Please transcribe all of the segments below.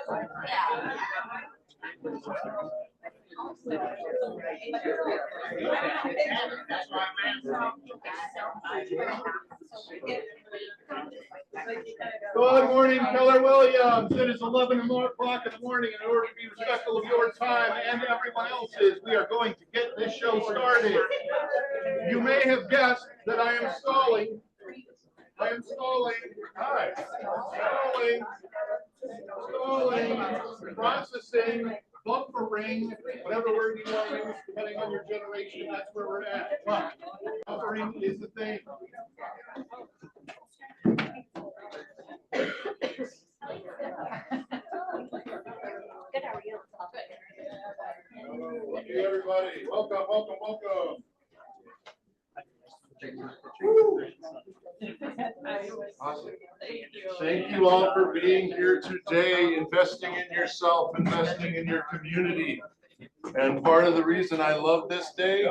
Good morning, Keller Williams. It is 11 o'clock in the morning. In order to be respectful of your time and everyone else's, we are going to get this show started. You may have guessed that I am stalling. Hi. Stalling, processing, buffering, whatever word you want to use, depending on your generation, that's where we're at. But buffering is the thing. Good, how are you? Thank you, everybody. Welcome. Awesome. Thank you all for being here today, investing in yourself, investing in your community. And part of the reason I love this day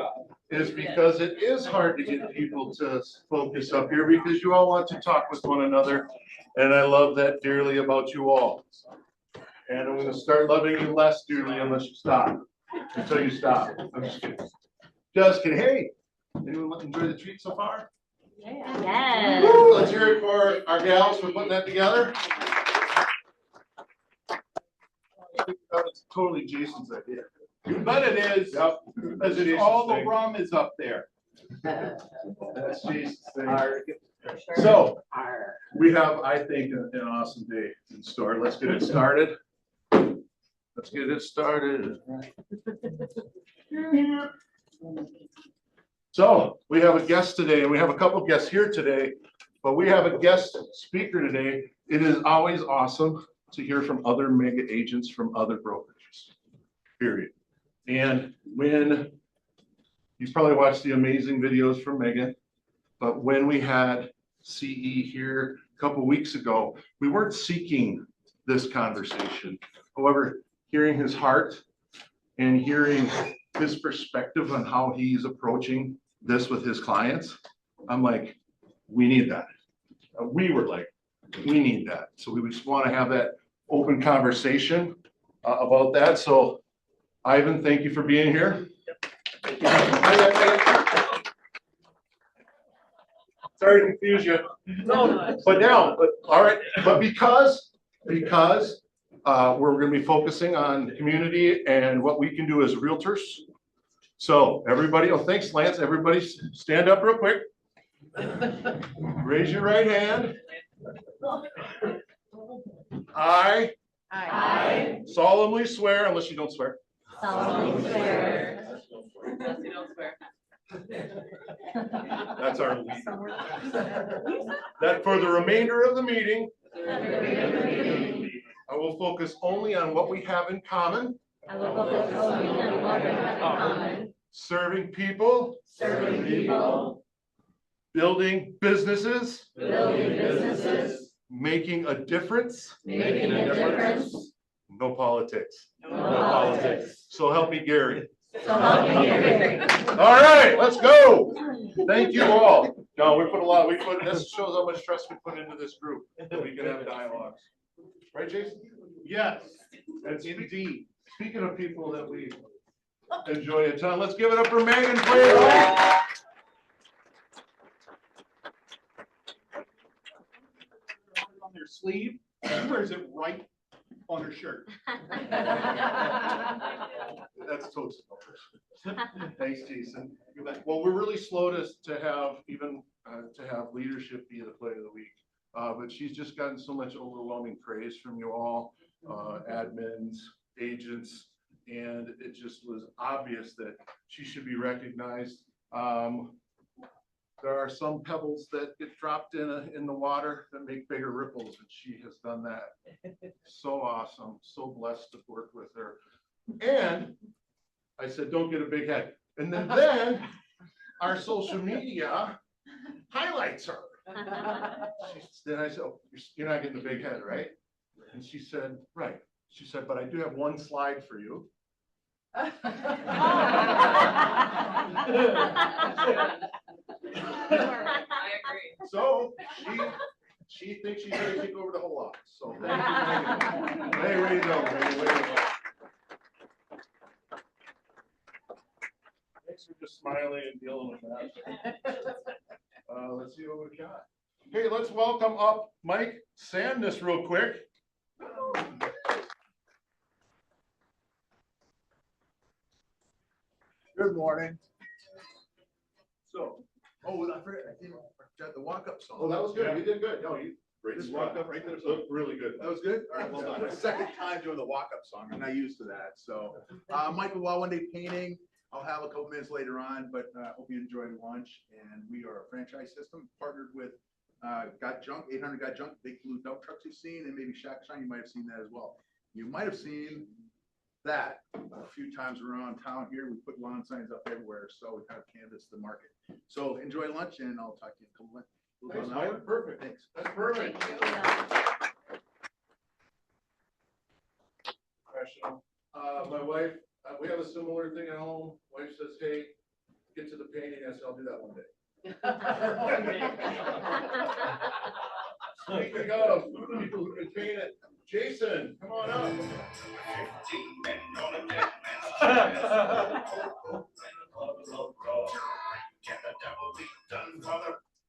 is because it is hard to get people to focus up here because you all want to talk with one another. And I love that dearly about you all. And I'm going to start loving you less dearly unless you stop. Until you stop. I'm just kidding. Just kidding. Hey, anyone enjoy the treat so far? Yeah. Yes. Woo, let's hear it for our gals for putting that together. It's totally Jason's idea. But it is, yep, because all the rum is up there. That's Jason's thing. So, we have, I think, an awesome day in store. Let's get it started. So, we have a guest today, and we have a couple of guests here today, but we have a guest speaker today. It is always awesome to hear from other mega agents from other brokerages, period. And when you probably watched the amazing videos from Megan, but when we had CE here a couple of weeks ago, we weren't seeking this conversation. However, hearing his heart and hearing his perspective on how he's approaching this with his clients, I'm like, we need that. We were like, we need that. So we just want to have that open conversation about that. So Ivan, thank you for being here. Sorry to confuse you. No, but all right. But because we're going to be focusing on community and what we can do as realtors. So everybody, oh, thanks, Lance. Everybody stand up real quick. Raise your right hand. I solemnly swear, unless you don't swear. Solemnly swear. Unless you don't swear. That's our lead. That for the remainder of the meeting, I will focus only on what we have in common. Serving people. Building businesses. Making a difference. No politics. So help me, Gary. All right, let's go. Thank you all. No, this shows how much trust we put into this group. We can have dialogues. Right, Jason? Yes. And indeed. Speaking of people that we enjoy a ton, let's give it up for Megan, please. On their sleeve, or is it right on her shirt? That's toast. Thanks, Jason. Well, we're really slow to have leadership be the play of the week, but she's just gotten so much overwhelming praise from you all, admins, agents, and it just was obvious that she should be recognized. There are some pebbles that get dropped in the water that make bigger ripples, and she has done that. So awesome, so blessed to work with her. And I said, don't get a big head. And then our social media highlights her. Then I said, oh, you're not getting a big head, right? And she said, right. She said, but I do have one slide for you. I agree. So she thinks she's going to take over the whole office. So thank you, Megan. Hey, way to go, Megan, way to go. Thanks for just smiling and dealing with that. Let's see what we got. Hey, let's welcome up Mike Sandness real quick. Good morning. So, I forgot the walk-up song. Oh, that was good. You did good. No, you great. Just walk up right there. Looked really good. That was good? All right, well done. My second time doing the walk-up song. I'm not used to that. So, Michael, One Day Painting. I'll have a couple minutes later on, but hope you enjoyed lunch. And we are a franchise system partnered with Got Junk, 800 Got Junk, big blue dump trucks you've seen, and maybe Shack Shine, you might have seen that as well. You might have seen that a few times around town here. We put lawn signs up everywhere, so we kind of canvass the market. So enjoy lunch, and I'll talk to you in a couple minutes. Thanks, Mike. Perfect. Thanks. That's perfect. Professional. My wife, we have a similar thing at home. Wife says, hey, get to the painting. I said, I'll do that one day. Speaking of people who can paint it, Jason, come on up.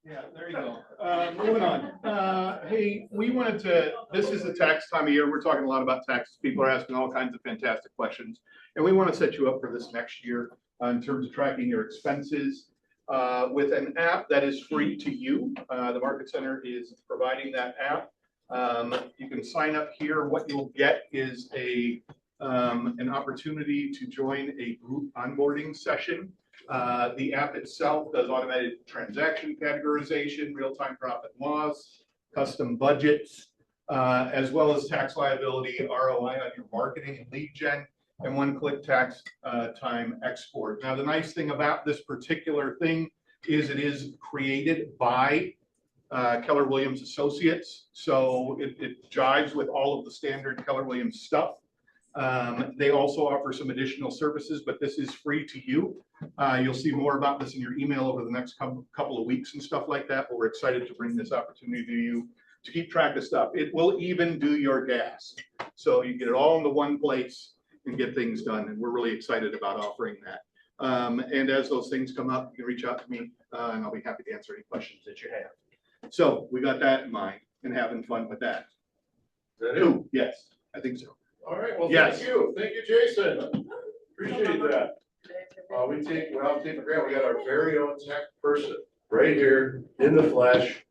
Yeah, there you go. Moving on. Hey, we wanted to, this is the tax time of year. We're talking a lot about taxes. People are asking all kinds of fantastic questions. And we want to set you up for this next year in terms of tracking your expenses with an app that is free to you. The Market Center is providing that app. You can sign up here. What you'll get is an opportunity to join a group onboarding session. The app itself does automated transaction categorization, real-time profit and loss, custom budgets, as well as tax liability, ROI on your marketing and lead gen, and one-click tax time export. Now, the nice thing about this particular thing is it is created by Keller Williams Associates, so it jives with all of the standard Keller Williams stuff. They also offer some additional services, but this is free to you. You'll see more about this in your email over the next couple of weeks and stuff like that, but we're excited to bring this opportunity to you to keep track of stuff. It will even do your gas. So you get it all into one place and get things done, and we're really excited about offering that. And as those things come up, you can reach out to me, and I'll be happy to answer any questions that you have. So we got that in mind and having fun with that. Is that it? Yes, I think so. All right, well, Yes. thank you. Thank you, Jason. Appreciate that. I'll take for granted, we got our very own tech person right here in the flesh,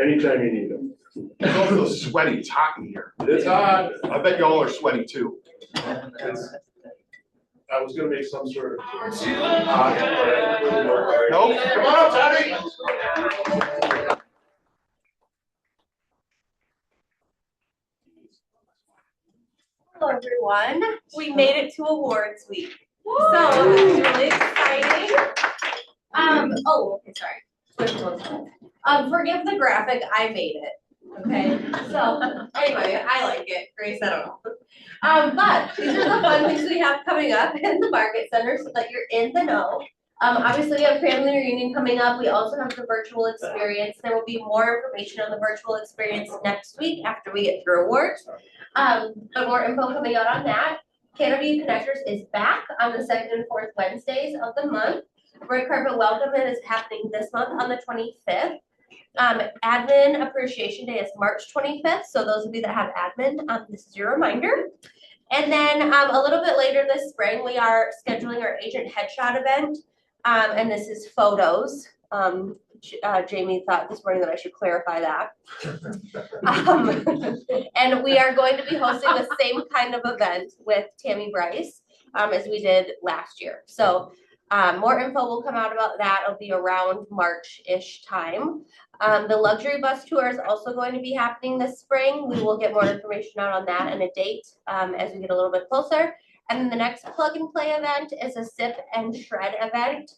anytime you need them. It's also sweaty. It's hot in here. It's hot. I bet y'all are sweaty too. I was gonna make some sort of. Nope. Come on up, Tony. Hello, everyone. We made it to awards week. So it's really exciting. Okay, sorry. Forgive the graphic, I made it. Okay, so anyway, I like it. Grace, I don't know. But these are the fun things we have coming up in the Market Center so that you're in the know. Obviously, we have family reunion coming up. We also have the virtual experience. There will be more information on the virtual experience next week after we get through awards. But more info coming out on that. Canada Connectors is back on the 2nd and 4th Wednesdays of the month. Red Carpet Welcome is happening this month on the 25th. Admin Appreciation Day is March 25th. So those of you that have admin, this is your reminder. And then a little bit later this spring, we are scheduling our agent headshot event. And this is photos. Jamie thought this morning that I should clarify that. And we are going to be hosting the same kind of event with Tammy Bryce as we did last year. So more info will come out about that. It'll be around March-ish time. The luxury bus tour is also going to be happening this spring. We will get more information out on that and a date as we get a little bit closer. And then the next plug and play event is a sip and shred event.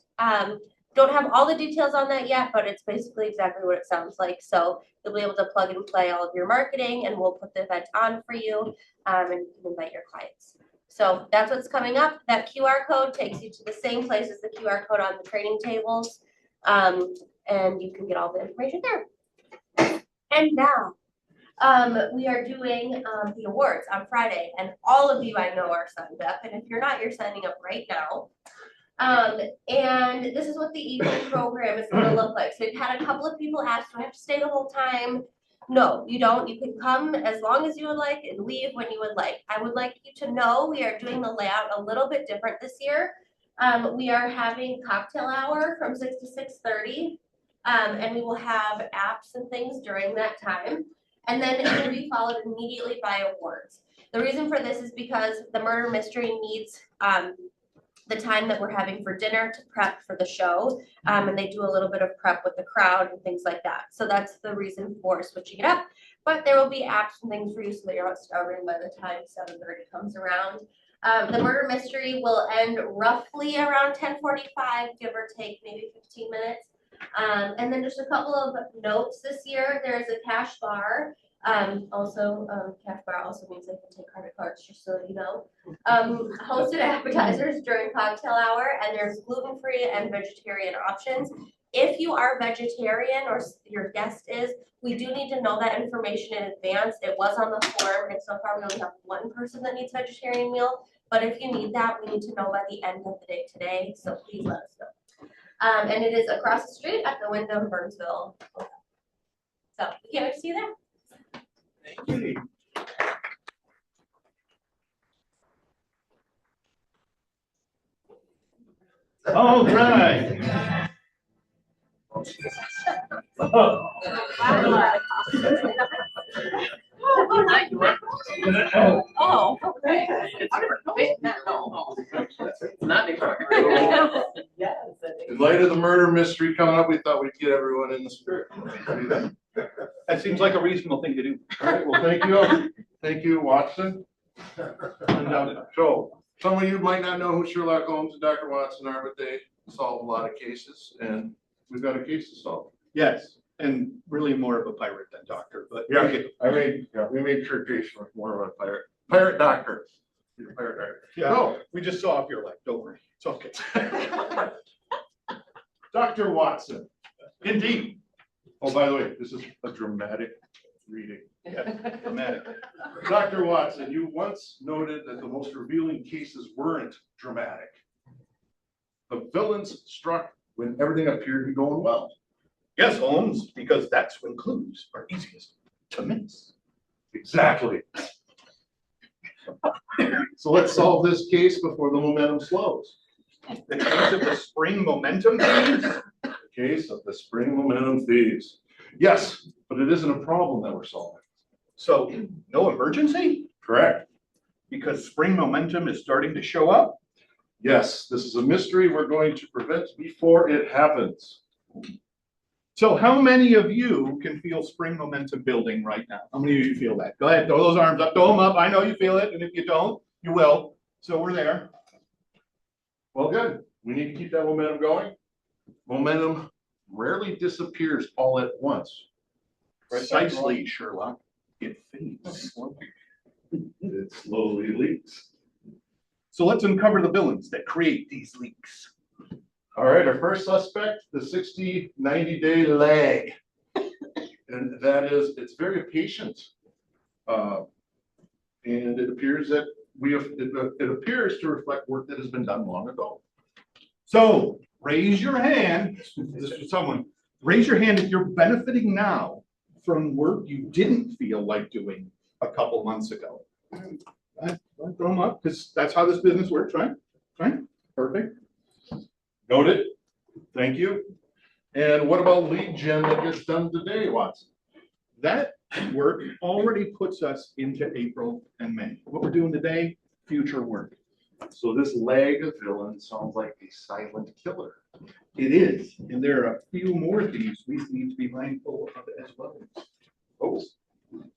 Don't have all the details on that yet, but it's basically exactly what it sounds like. So you'll be able to plug and play all of your marketing, and we'll put the event on for you and you can invite your clients. So that's what's coming up. That QR code takes you to the same place as the QR code on the training tables, and you can get all the information there. And now, we are doing, the awards on Friday, and all of you I know are signed up, and if you're not, you're signing up right now. And this is what the evening program is gonna look like. So we've had a couple of people ask, do I have to stay the whole time? No, you don't. You can come as long as you would like and leave when you would like. I would like you to know we are doing the layout a little bit different this year. We are having cocktail hour from 6 to 6:30. And we will have apps and things during that time. And then it will be followed immediately by awards. The reason for this is because the murder mystery needs the time that we're having for dinner to prep for the show. And they do a little bit of prep with the crowd and things like that. So that's the reason for switching it up. But there will be apps and things for you so that you're not starving by the time 7:30 comes around. The murder mystery will end roughly around 10:45, give or take maybe 15 minutes. And then just a couple of notes this year, there's a cash bar. Cash bar also means they can take credit cards, just so you know. Hosted appetizers during cocktail hour, and there's gluten-free and vegetarian options. If you are vegetarian or your guest is, we do need to know that information in advance. It was on the form, and so far we only have one person that needs vegetarian meal. But if you need that, we need to know by the end of the day today, so please let us know. And it is across the street at the Wyndham Burnsville. So we can't wait to see you there. Thank you. All right. Oh, okay. Not anymore. In light of the murder mystery coming up, we thought we'd get everyone in the spirit. That seems like a reasonable thing to do. All right, well, thank you. Thank you, Watson. So, some of you might not know who Sherlock Holmes and Dr. Watson are, but they solve a lot of cases, and we've got a case to solve. Yes, and really more of a pirate than doctor, but. Yeah, we made sure Jason was more of a pirate doctor. You're a pirate doctor. Yeah, No. we just saw if you're like, don't worry, it's okay. Dr. Watson. Indeed. Oh, by the way, this is a dramatic reading. Yeah, dramatic. Dr. Watson, you once noted that the most revealing cases weren't dramatic. The villains struck when everything appeared to be going well. Yes, Holmes, because that's when clues are easiest to miss. Exactly. So let's solve this case before the momentum slows. The case of the spring momentum thieves? The case of the spring momentum thieves. Yes, but it isn't a problem that we're solving. So no emergency? Correct. Because spring momentum is starting to show up? Yes, this is a mystery we're going to prevent before it happens. So how many of you can feel spring momentum building right now? How many of you feel that? Go ahead, throw those arms up, throw them up. I know you feel it, and if you don't, you will. So we're there. Well, good. We need to keep that momentum going. Momentum rarely disappears all at once. Precisely, Sherlock. It fades. It slowly leaks. So let's uncover the villains that create these leaks. All right, our first suspect, the 60, 90-day lag. And that is, it's very patient. And it appears that it appears to reflect work that has been done long ago. So raise your hand, this is someone, raise your hand if you're benefiting now from work you didn't feel like doing a couple months ago. Throw them up, because that's how this business works, right? Right? Perfect. Noted. Thank you. And what about lead gen that gets done today, Watson? That work already puts us into April and May. What we're doing today, future work. So this lag villain sounds like a silent killer. It is, and there are a few more things we need to be mindful of as well. Oh.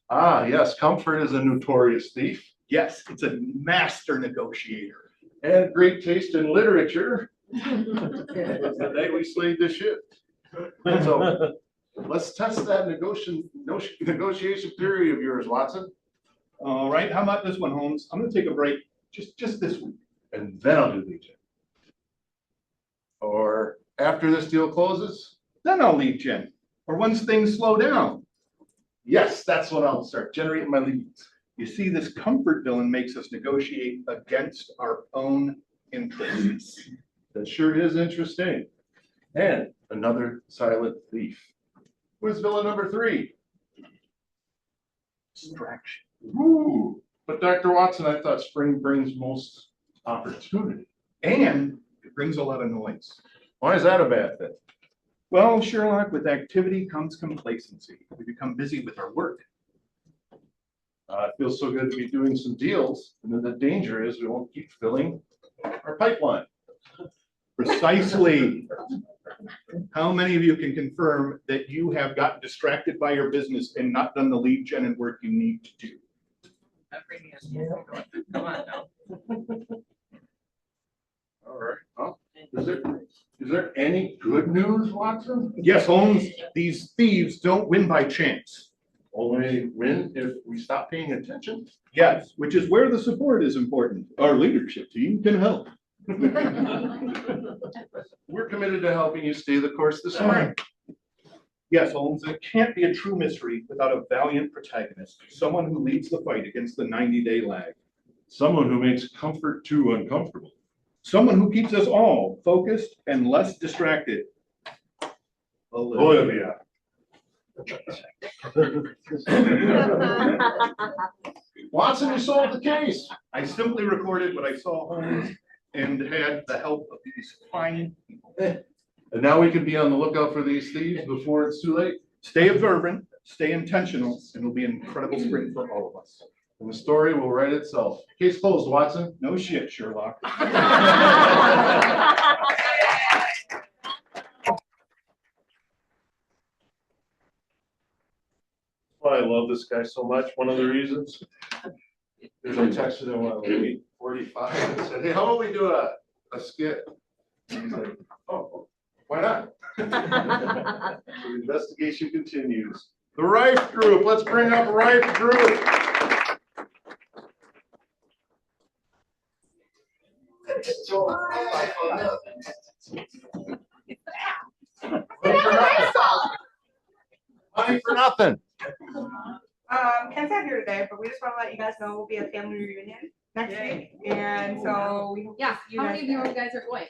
Ah, yes, Comfort is a notorious thief. Yes, it's a master negotiator. And great taste in literature. The day we slayed the ship. So let's test that negotiation theory of yours, Watson. All right, how about this one, Holmes? I'm gonna take a break just this week. And then I'll do lead gen. Or after this deal closes. Then I'll leave Jen, or once things slow down. Yes, that's what I'll start, generating my leads. You see, this comfort villain makes us negotiate against our own interests. That sure is interesting. And another silent thief. Who's villain number 3? Distraction. Ooh, but Dr. Watson, I thought spring brings most opportunity. And it brings a lot of noise. Why is that a bad thing? Well, Sherlock, with activity comes complacency. We become busy with our work. It feels so good to be doing some deals, and then the danger is we won't keep filling our pipeline. Precisely. How many of you can confirm that you have gotten distracted by your business and not done the lead gen and work you need to do? Come on now. All right. Well, is there any good news, Watson? Yes, Holmes, these thieves don't win by chance. Only win if we stop paying attention. Yes, which is where the support is important. Our leadership team can help. We're committed to helping you stay the course this morning. Yes, Holmes, it can't be a true mystery without a valiant protagonist, someone who leads the fight against the 90-day lag. Someone who makes comfort too uncomfortable. Someone who keeps us all focused and less distracted. Olivia. Watson, you solved the case. I simply recorded what I saw, Holmes, and had the help of these fine people. And now we can be on the lookout for these thieves before it's too late. Stay observant, stay intentional, and it'll be an incredible spring for all of us. And the story will write itself. Case closed, Watson. No shit, Sherlock. Why I love this guy so much. One of the reasons is I texted him at 8:45 and said, hey, how about we do a skit? And he's like, oh, why not? So the investigation continues. The Rife Group, let's bring up Rife Group. Money for nothing. Ken's not here today, but we just want to let you guys know we'll be at family reunion next week, and so we hope to Yeah, see you how guys many of you there. guys are going?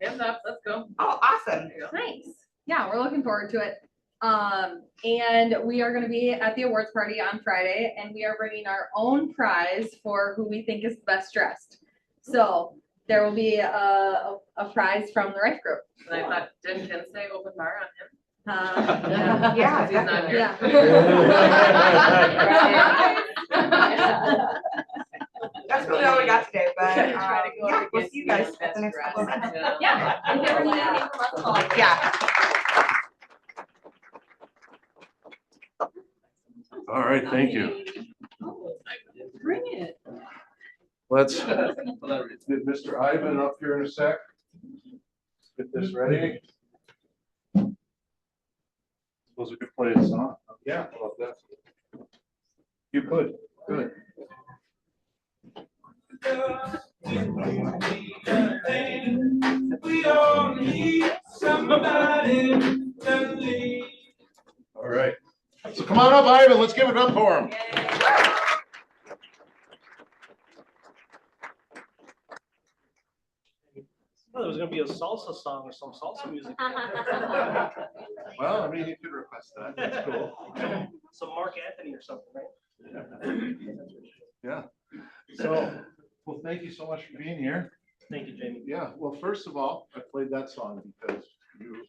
Hands up, let's go. Oh, awesome. Nice. Yeah, we're looking forward to it. And we are gonna be at the awards party on Friday, and we are bringing our own prize for who we think is the best dressed. So there will be a prize from the Rife Group. And I thought, didn't Ken say open bar on him? Yeah, He's not here. That's really all we got today, but Try to go yeah, up we'll against see you guys the at the next best couple of dressed. minutes. Yeah, if you ever need anything from us, call us. Yeah. All right, thank you. Bring it. Let's get Mr. Ivan up here in a sec. Get this ready. Suppose we could play a song. Yeah. How about that? You could. Good. We all need somebody to lead. All right. So come on up, Ivan. Let's give it up for him. Well, there was gonna be a salsa song or some salsa music. Well, I mean, you could request that. That's cool. Some Mark Anthony or something, right? Yeah. So, well, thank you so much for being here. Thank you, Jamie. Yeah, well, first of all, I played that song because you,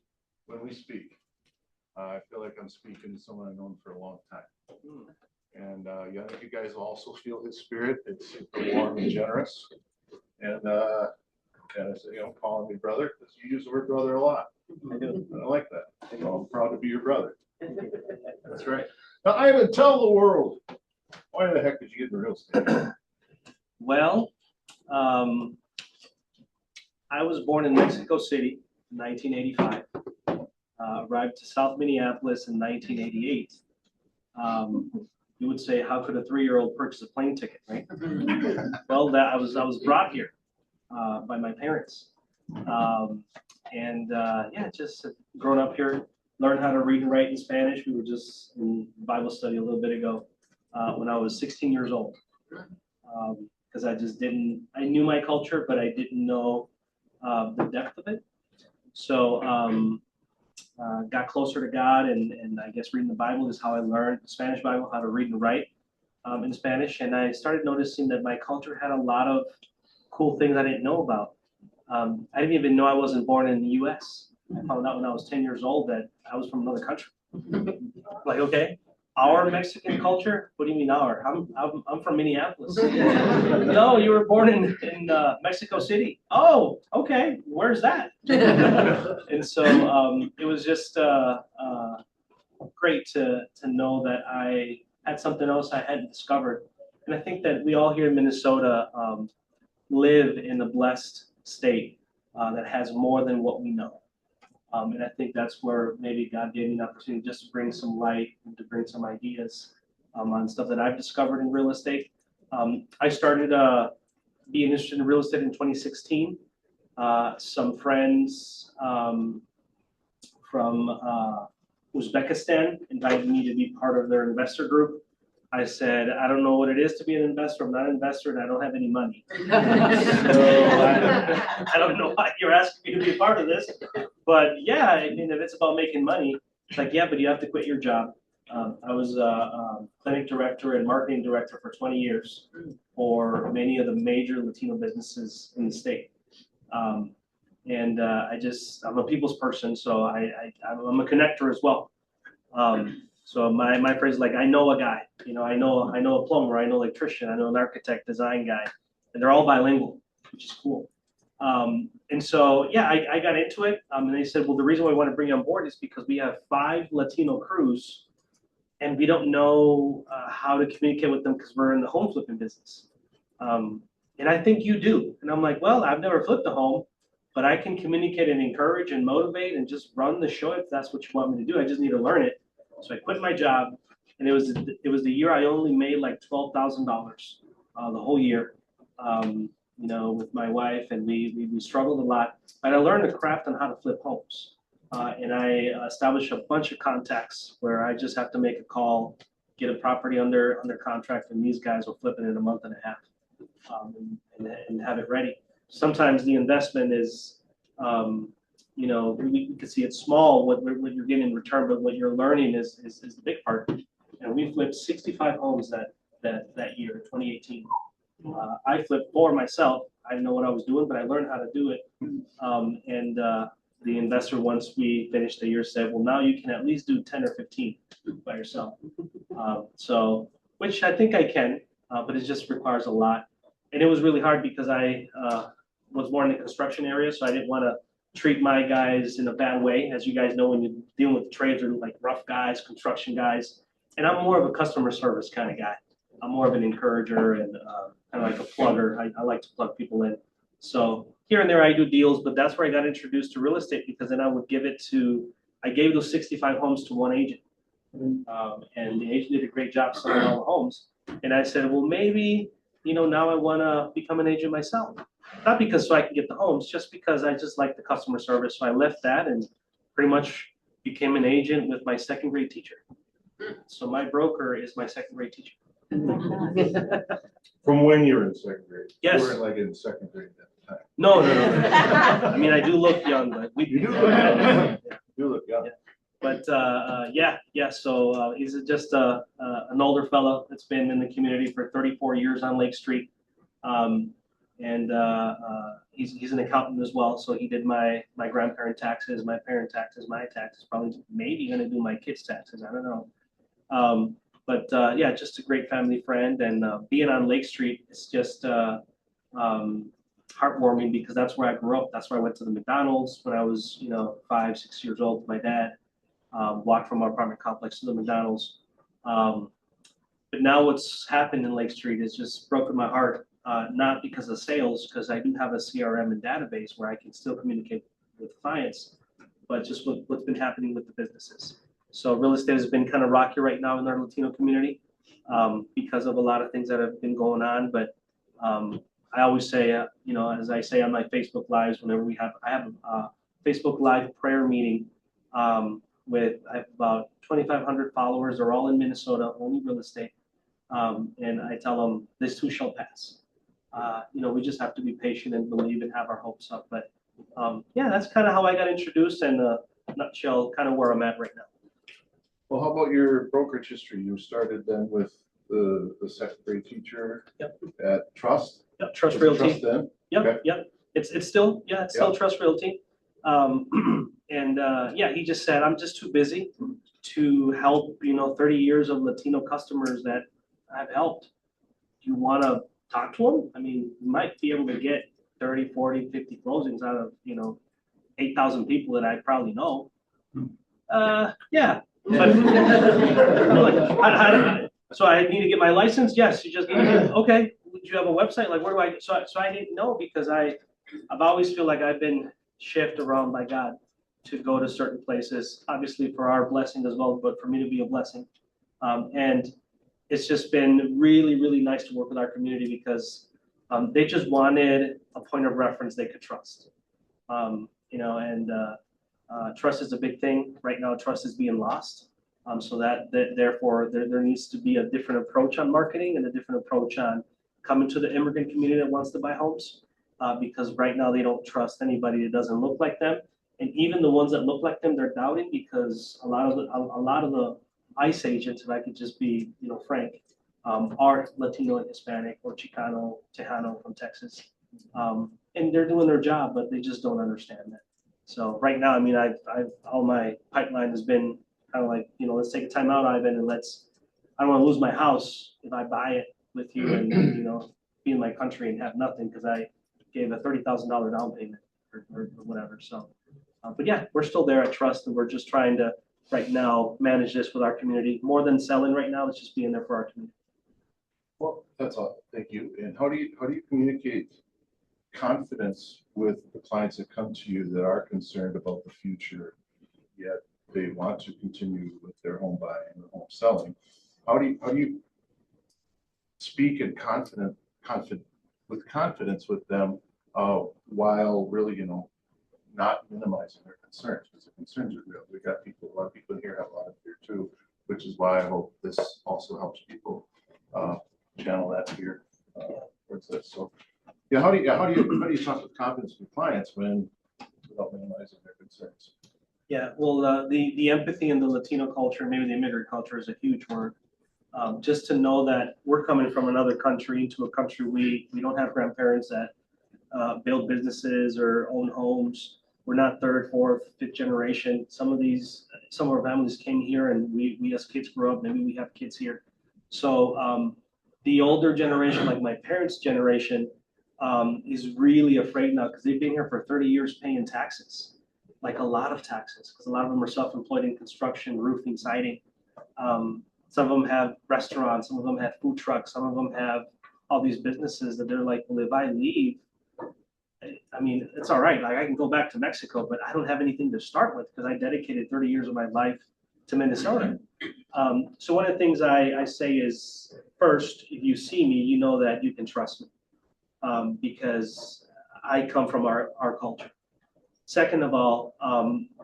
when we speak, I feel like I'm speaking to someone I've known for a long time. And yeah, I think you guys also feel his spirit. It's super warm and generous. And I said, you know, calling me brother, because you use the word brother a lot. I do. And I like that. You know, I'm proud to be your brother. That's right. Now, Ivan, tell the world, why the heck did you get into real estate? Well, I was born in Mexico City in 1985. Arrived to South Minneapolis in 1988. You would say, how could a 3-year-old purchase a plane ticket, right? Well, I was brought here by my parents, and yeah, just grown up here learned how to read and write in Spanish. We were just in Bible study a little bit ago when I was 16 years old. Because I knew my culture, but I didn't know the depth of it. So got closer to God, and I guess reading the Bible is how I learned the Spanish Bible, how to read and write in Spanish. And I started noticing that my culture had a lot of cool things I didn't know about. I didn't even know I wasn't born in the US. I found out when I was 10 years old that I was from another country. Like, okay, our Mexican culture? What do you mean our? I'm from Minneapolis. No, you were born in Mexico City. Oh, okay, where's that? And so it was just great to know that I had something else I hadn't discovered. And I think that we all here in Minnesota live in a blessed state that has more than what we know. And I think that's where maybe God gave me an opportunity just to bring some light and to bring some ideas on stuff that I've discovered in real estate. I started being interested in real estate in 2016. Some friends from Uzbekistan invited me to be part of their investor group. I said, I don't know what it is to be an investor. I'm not an investor and I don't have any money. So I don't know why you're asking me to be a part of this. But yeah, I mean, if it's about making money, it's like, yeah, but you have to quit your job. I was a clinic director and marketing director for 20 years for many of the major Latino businesses in the state. I'm a people's person, so I'm a connector as well. So my phrase is like, I know a guy, I know a plumber, I know an electrician, I know an architect, design guy, and they're all bilingual, which is cool. And so, yeah, I got into it. And they said, well, the reason why we want to bring you on board is because we have 5 Latino crews and we don't know how to communicate with them because we're in the home flipping business. And I think you do. And I'm like, well, I've never flipped a home, but I can communicate and encourage and motivate and just run the show if that's what you want me to do. I just need to learn it. So I quit my job, and it was the year I only made like $12,000 the whole year, with my wife, and we struggled a lot. But I learned a craft on how to flip homes, and I established a bunch of contacts where I just have to make a call, get a property under contract, and these guys will flip it in a month and a half, and have it ready. Sometimes the investment is we could see it's small, what you're getting in return, but what you're learning is the big part. And we flipped 65 homes that year, 2018. I flipped 4 myself. I didn't know what I was doing, but I learned how to do it. The investor, once we finished the year, said, well, now you can at least do 10 or 15 by yourself. Which I think I can, but it just requires a lot. And it was really hard because I was more in the construction area, so I didn't want to treat my guys in a bad way. As you guys know, when you're dealing with the trades, they're like rough guys, construction guys. And I'm more of a customer service kind of guy. I'm more of an encourager and kind of like a plugger. I like to plug people in. So here and there I do deals, but that's where I got introduced to real estate, because then I gave those 65 homes to one agent. And the agent did a great job selling all the homes. And I said, well, maybe, now I want to become an agent myself. Not because so I can get the homes, just because I just like the customer service. So I left that and pretty much became an agent with my 2nd grade teacher. So my broker is my 2nd grade teacher. From when you were in 2nd grade? Yes. You weren't like in 2nd grade at the time. No. I mean, I do look young, but You do look young. You look young. Yeah. But so he's just an older fellow that's been in the community for 34 years on Lake Street. He's an accountant as well, so he did my grandparent taxes, my parent taxes, my taxes, probably maybe going to do my kids' taxes, I don't know. Just a great family friend, and being on Lake Street, it's just heartwarming because that's where I grew up. That's where I went to the McDonald's when I was 5, 6 years old with my dad. Walked from our apartment complex to the McDonald's. But now what's happened in Lake Street has just broken my heart. Not because of sales, because I do have a CRM and database where I can still communicate with clients, but just what's been happening with the businesses. So real estate has been kind of rocky right now in our Latino community because of a lot of things that have been going on. But I always say, as I say on my Facebook Lives, whenever I have a Facebook Live prayer meeting I have about 2,500 followers. They're all in Minnesota, only real estate. And I tell them, this too shall pass. We just have to be patient and believe and have our hopes up. But yeah, that's kind of how I got introduced and nutshell, kind of where I'm at right now. Well, how about your brokerage history? You started then with the second grade teacher Yep. at Trust? Yep, Trust Was it Realty. Trust then? Okay. Yep. It's still Trust Realty. Yeah, he just said, I'm just too busy to help, 30 years of Latino customers that I've helped. Do you want to talk to them? I mean, you might be able to get 30, 40, 50 closings out of, 8,000 people that I probably know. Yeah. But, I'm like, so I need to get my license? Yes, you just need to get, okay. Do you have a website? Like, where do I, so I didn't know because I've always feel like I've been shifted around by God to go to certain places, obviously for our blessing as well, but for me to be a blessing. And it's just been really, really nice to work with our community because they just wanted a point of reference they could trust. Trust is a big thing. Right now, trust is being lost. So therefore, there needs to be a different approach on marketing and a different approach on coming to the immigrant community that wants to buy homes. Because right now they don't trust anybody that doesn't look like them. And even the ones that look like them, they're doubting because a lot of the ICE agents, if I could just be, frank, are Latino and Hispanic or Chicano, Tejano from Texas. And they're doing their job, but they just don't understand that. So right now, I mean, all my pipeline has been kind of like, let's take a time out, Ivan, and I don't want to lose my house if I buy it with you and, be in my country and have nothing because I gave a $30,000 down payment or whatever. So, but yeah, we're still there at Trust and we're just trying to right now manage this with our community. More than selling right now, it's just being there for our community. Well, that's all. Thank you. And how do you communicate confidence with the clients that come to you that are concerned about the future, yet they want to continue with their home buying or home selling? How do you speak in confidence with them while really, not minimizing their concerns, because the concerns are real. We got a lot of people in here have a lot of fear too, which is why I hope this also helps people channel that fear towards this. So yeah, how do you talk with confidence with clients without minimizing their concerns? Yeah, well, the empathy in the Latino culture, maybe the immigrant culture, is a huge word. Just to know that we're coming from another country into a country we don't have grandparents that build businesses or own homes. We're not third, fourth, fifth generation. Some of our families came here and we as kids grew up, maybe we have kids here. So the older generation, like my parents' generation, is really afraid now because they've been here for 30 years paying taxes, like a lot of taxes, because a lot of them are self-employed in construction, roofing, siding. Some of them have restaurants, some of them have food trucks, some of them have all these businesses that they're like, well, if I leave, I mean, it's all right. Like I can go back to Mexico, but I don't have anything to start with because I dedicated 30 years of my life to Minnesota. So one of the things I say is, first, if you see me, you know that you can trust me because I come from our culture. Second of all,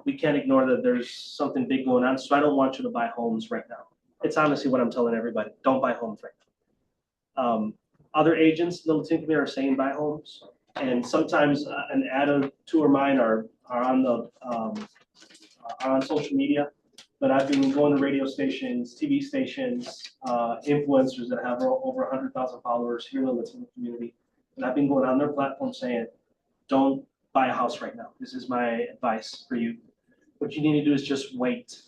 we can't ignore that there's something big going on. So I don't want you to buy homes right now. It's honestly what I'm telling everybody. Don't buy homes right now. Other agents in the Latino community are saying buy homes. And sometimes an ad or two of mine are on social media. But I've been going to radio stations, TV stations, influencers that have over 100,000 followers here in the Latino community. And I've been going on their platform saying, don't buy a house right now. This is my advice for you. What you need to do is just wait.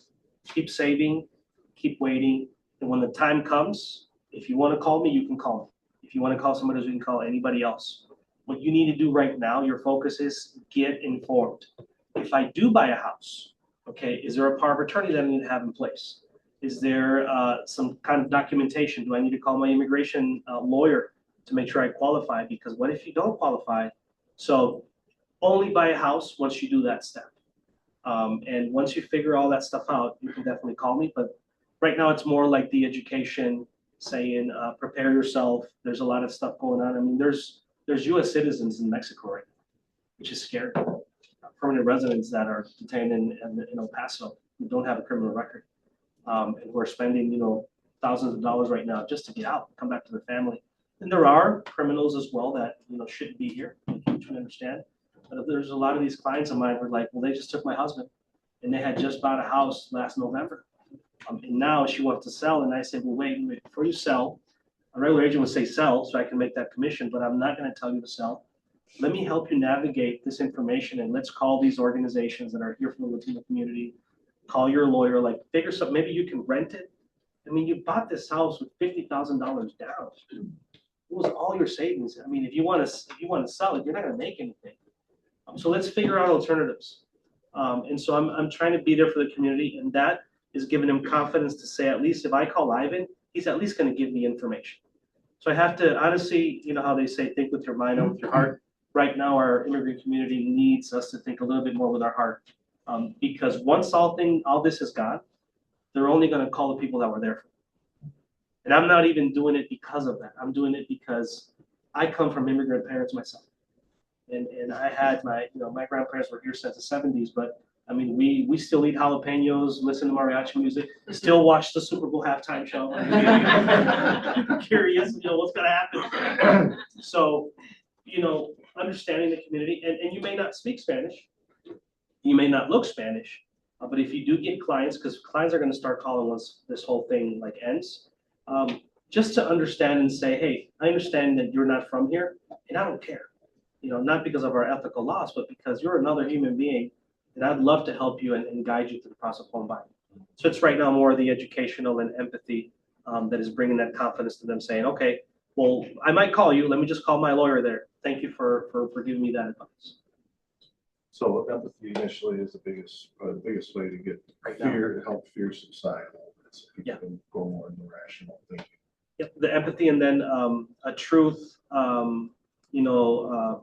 Keep saving, keep waiting. And when the time comes, if you want to call me, you can call me. If you want to call somebody else, you can call anybody else. What you need to do right now, your focus is get informed. If I do buy a house, okay, is there a power of attorney that I need to have in place? Is there some kind of documentation? Do I need to call my immigration lawyer to make sure I qualify? Because what if you don't qualify? So only buy a house once you do that step. And once you figure all that stuff out, you can definitely call me. But right now it's more like the education saying, prepare yourself. There's a lot of stuff going on. I mean, there's US citizens in Mexico right now, which is scary. Permanent residents that are detained in El Paso. who don't have a criminal record, and who are spending, thousands of dollars right now just to get out, come back to their family. And there are criminals as well that, shouldn't be here, which we understand. But there's a lot of these clients of mine who are like, well, they just took my husband and they had just bought a house last November. And now she wants to sell. And I say, well, wait, before you sell, a regular agent would say sell so I can make that commission, but I'm not going to tell you to sell. Let me help you navigate this information and let's call these organizations that are here for the Latino community. Call your lawyer, like figure something, maybe you can rent it. I mean, you bought this house with $50,000 down. It was all your savings. I mean, if you want to sell it, you're not going to make anything. So let's figure out alternatives. And so I'm trying to be there for the community, and that is giving them confidence to say, at least if I call Ivan, he's at least going to give me information. So I have to honestly, how they say, think with your mind, not with your heart. Right now, our immigrant community needs us to think a little bit more with our heart, because once all this is gone, they're only going to call the people that were there for them. And I'm not even doing it because of that. I'm doing it because I come from immigrant parents myself. And I had my grandparents were here since the 70s, but I mean, we still eat jalapenos, listen to mariachi music, still watch the Super Bowl halftime show. Curious, what's gonna happen. So, understanding the community, and you may not speak Spanish, you may not look Spanish, but if you do get clients, because clients are gonna start calling once this whole thing ends, just to understand and say, hey, I understand that you're not from here, and I don't care. Not because of our ethical laws, but because you're another human being, and I'd love to help you and guide you through the process of home buying. So it's right now more of the educational and empathy that is bringing that confidence to them, saying, okay, well, I might call you. Let me just call my lawyer there. Thank you for giving me that advice. So empathy initially is the biggest way to get fear, help fear subside. So people can go more in the rational thinking. Yep, the empathy, and then a truth,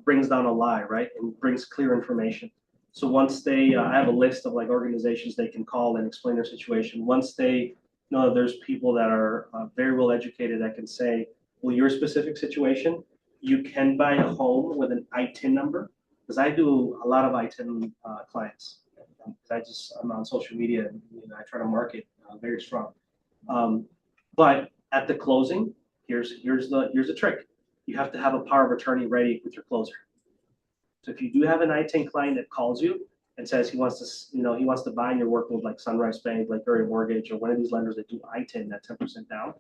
brings down a lie, right? And brings clear information. So once they, I have a list of organizations they can call and explain their situation. Once they know that there's people that are very well educated that can say, well, your specific situation, you can buy a home with an ITIN number. Because I do a lot of ITIN clients. I'm on social media and I try to market very strong. But at the closing, here's the trick. You have to have a power of attorney ready with your closer. So if you do have an ITIN client that calls you and says he wants to buy, and you're working with Sunrise Bank, Berry Mortgage, or one of these lenders that do ITIN at 10% down,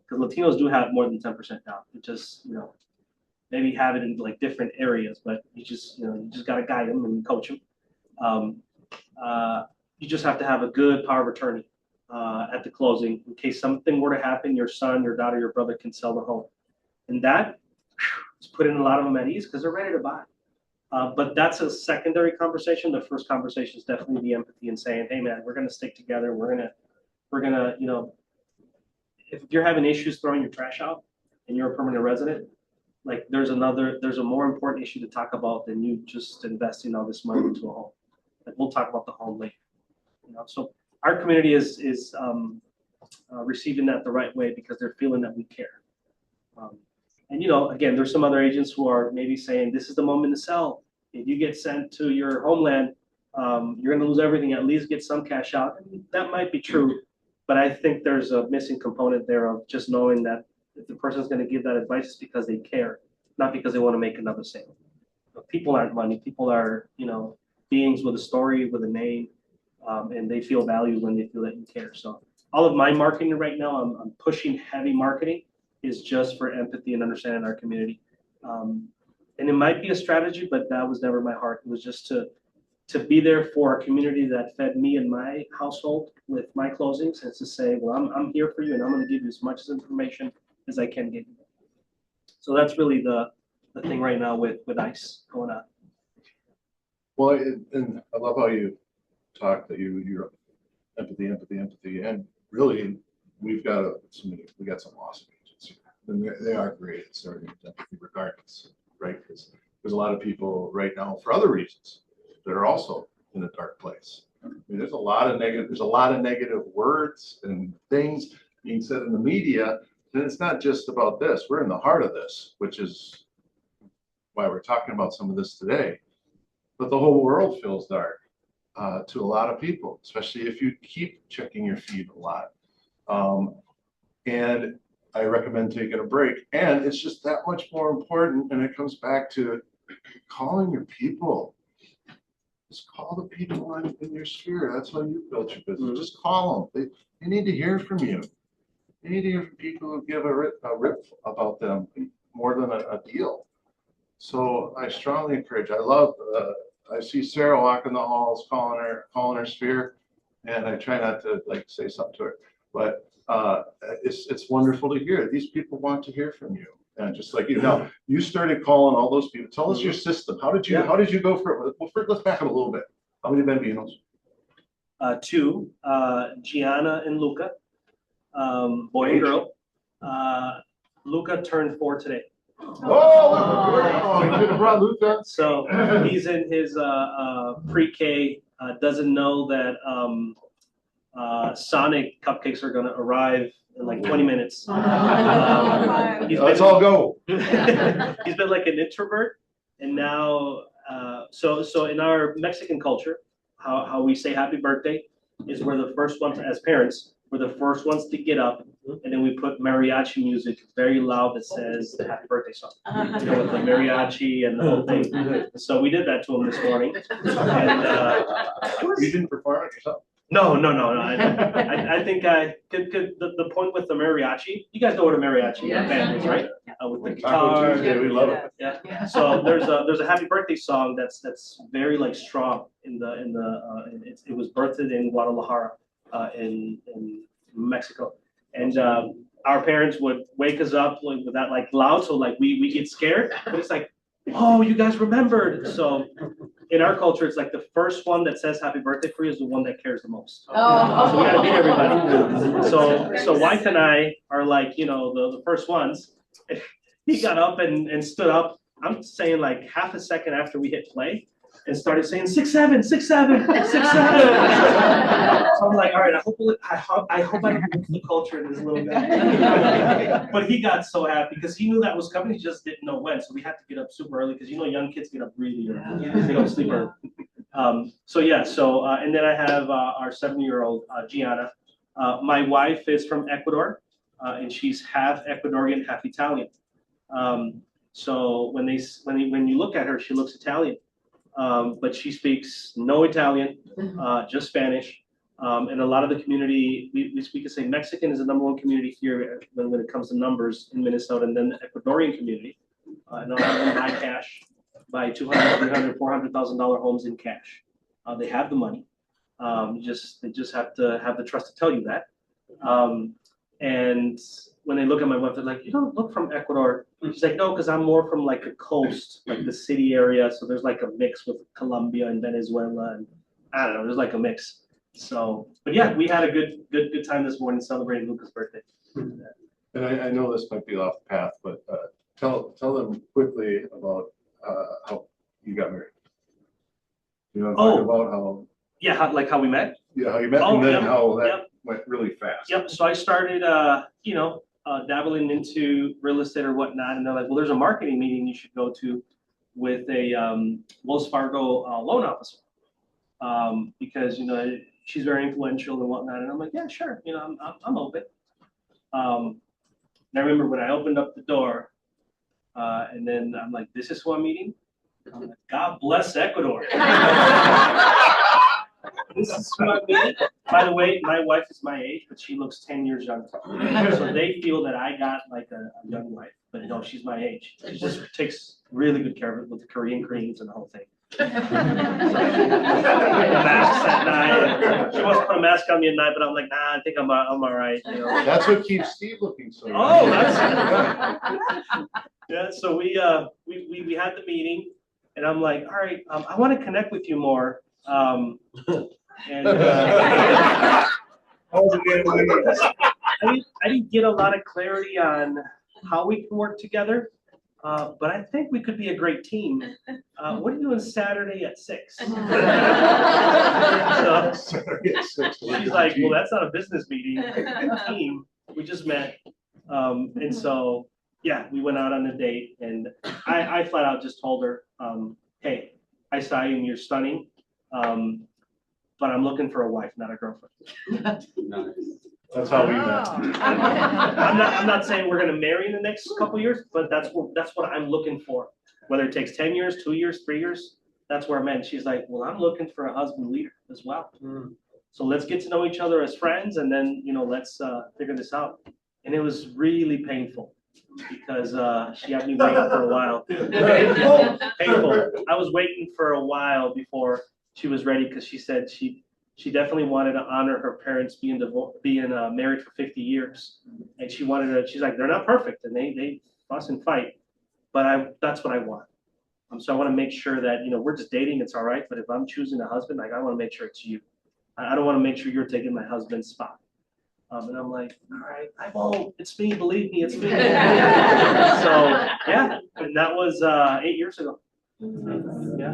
because Latinos do have more than 10% down. It just maybe have it in different areas, but you just got to guide them and coach them. You just have to have a good power of attorney at the closing in case something were to happen. Your son, your daughter, your brother can sell the home, and that is putting a lot of them at ease because they're ready to buy. But that's a secondary conversation. The first conversation is definitely the empathy and saying, hey man, we're going to stick together. We're going to, if you're having issues throwing your trash out and you're a permanent resident, there's a more important issue to talk about than you just investing all this money into a home. We'll talk about the home later. So our community is receiving that the right way because they're feeling that we care. And again, there's some other agents who are maybe saying this is the moment to sell. If you get sent to your homeland, you're going to lose everything. At least get some cash out. And that might be true, but I think there's a missing component there of just knowing that if the person's going to give that advice, it's because they care, not because they want to make another sale. But people aren't money. People are beings with a story, with a name, and they feel valued when they feel that you care. So all of my marketing right now, I'm pushing heavy marketing. Is just for empathy and understanding our community. And it might be a strategy, but that was never my heart. It was just to be there for a community that fed me and my household with my closings, and to say, well, I'm here for you and I'm going to give you as much information as I can give you. So that's really the thing right now with ICE going on. Well, and I love how you talk that you're empathy, and really we got some awesome agents here. And they are great at starting empathy regardless, right? Because there's a lot of people right now for other reasons that are also in a dark place. I mean, there's a lot of negative words and things being said in the media, and it's not just about this. We're in the heart of this, which is why we're talking about some of this today. But the whole world feels dark. to a lot of people, especially if you keep checking your feed a lot. And I recommend taking a break. And it's just that much more important. And it comes back to calling your people. Just call the people in your sphere. That's how you build your business. Just call them. They need to hear from you. You need to hear from people who give a rip about them more than a deal. So I strongly encourage. I see Sarah walking the halls, calling her sphere, and I try not to like say something to her, but it's wonderful to hear. These people want to hear from you, and just like you know, you started calling all those people. Tell us your system. How did you go for it? Well, first, let's back up a little bit. How many Bambinos? 2, Gianna and Luca, boy and girl. Luca turned 4 today. Oh, you could have brought Luca. So he's in his pre-K, doesn't know that Sonic cupcakes are gonna arrive in like 20 minutes. Let's all go. He's been like an introvert, and now so in our Mexican culture, how we say happy birthday is we're the first ones as parents, we're the first ones to get up, and then we put mariachi music very loud that says the happy birthday song. You know, with the mariachi and the whole thing. So we did that to him this morning. And You didn't perform it yourself. no. I think the point with the mariachi, you guys know what a mariachi band is, right? With the Taco guitar. Tuesday, we love it. Yeah. So there's a happy birthday song that's very like strong it was birthed in Guadalajara, in Mexico, and our parents would wake us up with that like loud, so like we get scared, but it's like, oh, you guys remembered. So in our culture, it's like the first one that says happy birthday for you is the one that cares the most. So we gotta beat everybody. So Mike and I are like, you know, the first ones. He got up and stood up. I'm saying like half a second after we hit play, and started saying 6-7, 6-7, 6-7. So I'm like, all right, I hope I don't lose the culture in this little guy. But he got so happy because he knew that was coming. He just didn't know when. So we had to get up super early because you know young kids get up really early. They don't sleep early. And then I have our 7-year-old Gianna. My wife is from Ecuador, and she's half Ecuadorian, half Italian. So when you look at her, she looks Italian. But she speaks no Italian, just Spanish. And a lot of the community, we could say Mexican is the #1 community here when it comes to numbers in Minnesota, and then the Ecuadorian community. And a lot of them buy cash, buy $200,000, $300,000, $400,000 homes in cash. They have the money. They just have to have the trust to tell you that. And when they look at my wife, they're like, "You don't look from Ecuador." She's like, "No, because I'm more from like the coast, like the city area. So there's like a mix with Colombia and Venezuela, and I don't know, there's like a mix." So, but yeah, we had a good time this morning celebrating Luca's birthday. And I know this might be off the path, but tell them quickly about how you got married. You know, talk about how. Yeah, how we met. Yeah, how you met, and then how that went really fast. Yep. So I started, dabbling into real estate or whatnot, and they're like, "Well, there's a marketing meeting you should go to with a Wells Fargo loan officer, because you know she's very influential and whatnot." And I'm like, "Yeah, sure. You know, I'm open." And I remember when I opened up the door, and then I'm like, "This is who I'm meeting." I'm like, "God bless Ecuador." This is who I'm meeting. By the way, my wife is my age, but she looks 10 years younger. So they feel that I got like a young wife, but no, she's my age. She just takes really good care of it with the Korean creams and the whole thing. Masks at night. She wants to put a mask on me at night, but I'm like, nah, I think I'm all right. You know? That's what keeps Steve looking so. Oh, that's yeah. So we had the meeting, and I'm like, all right, I want to connect with you more. And I didn't get a lot of clarity on how we can work together, but I think we could be a great team. What are you doing Saturday at 6? So she's like, well, that's not a business meeting, it's a team. We just met. And so, yeah, we went out on a date, and I flat out just told her, hey, I saw you and you're stunning. but I'm looking for a wife, not a girlfriend. That's how we met. I'm not saying we're gonna marry in the next couple years, but that's what I'm looking for. Whether it takes 10 years, 2 years, 3 years, that's where I'm at. And she's like, well, I'm looking for a husband leader as well. So let's get to know each other as friends, and then, let's figure this out. And it was really painful because she had me waiting for a while. Painful. I was waiting for a while before she was ready, because she said she definitely wanted to honor her parents being married for 50 years. And she's like, they're not perfect, and they fuss and fight, but that's what I want. So I want to make sure that, we're just dating, it's all right, but if I'm choosing a husband, like, I want to make sure it's you. I don't want to make sure you're taking my husband's spot. And I'm like, all right, I won't, it's me, believe me, it's me. So, yeah, and that was 8 years ago. Yeah.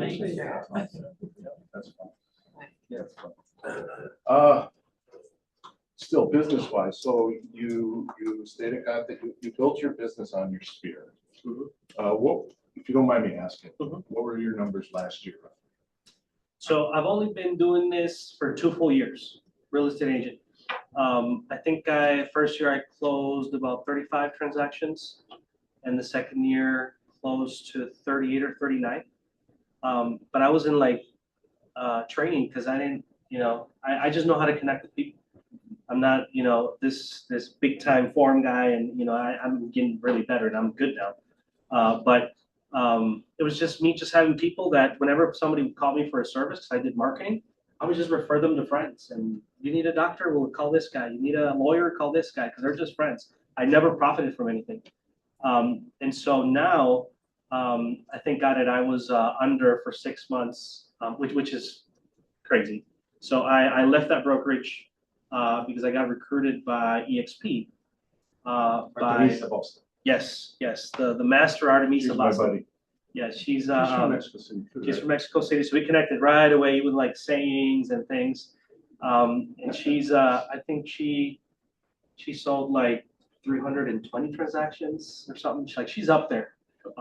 That's fine. Still business wise, so you stated, God, that you built your business on your sphere. What, if you don't mind me asking, what were your numbers last year? So I've only been doing this for 2 full years, real estate agent. I think first year I closed about 35 transactions, and the second year close to 38 or 39. But I was in training, because I didn't, I just know how to connect with people. I'm not, this big time forum guy, and I'm getting really better, and I'm good now. But it was just me just having people that whenever somebody would call me for a service, 'cause I did marketing, I would just refer them to friends. And you need a doctor, we'll call this guy. You need a lawyer, call this guy, because they're just friends. I never profited from anything. And so now, I thank God that I was under for 6 months, which is crazy. So I left that brokerage because I got recruited by EXP. Artemisa Boston. Yes, the master Artemisa She's my Boston. buddy. Yeah, she's She's from Mexico City too, she's right? from Mexico City, so we connected right away with sayings and things. And she's I think she sold 320 transactions or something. She's up there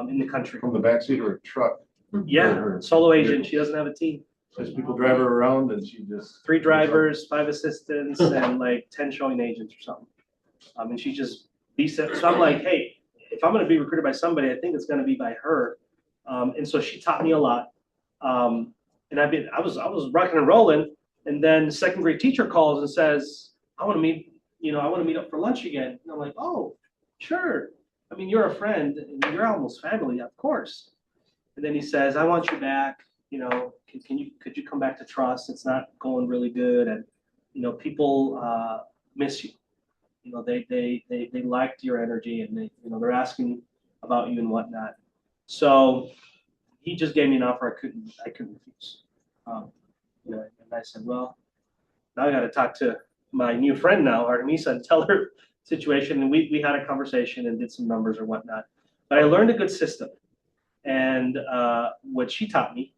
in the country. From the backseat of her truck. Yeah, solo agent. She doesn't have a team. As people drive her around and she just. 3 drivers, 5 assistants, and 10 showing agents or something. And she just decent. So I'm like, hey, if I'm going to be recruited by somebody, I think it's going to be by her. And so she taught me a lot. And I was rocking and rolling. And then the second grade teacher calls and says, I want to meet up for lunch again. And I'm like, oh, sure. I mean, you're a friend and you're almost family, of course. And then he says, I want you back. Could you come back to Trust? It's not going really good. And, people miss you. They liked your energy, and they're asking about you and whatnot. So he just gave me an offer I couldn't refuse. And I said, well, now I got to talk to my new friend now, Artemisa, and tell her situation. And we had a conversation and did some numbers or whatnot. But I learned a good system. And what she taught me,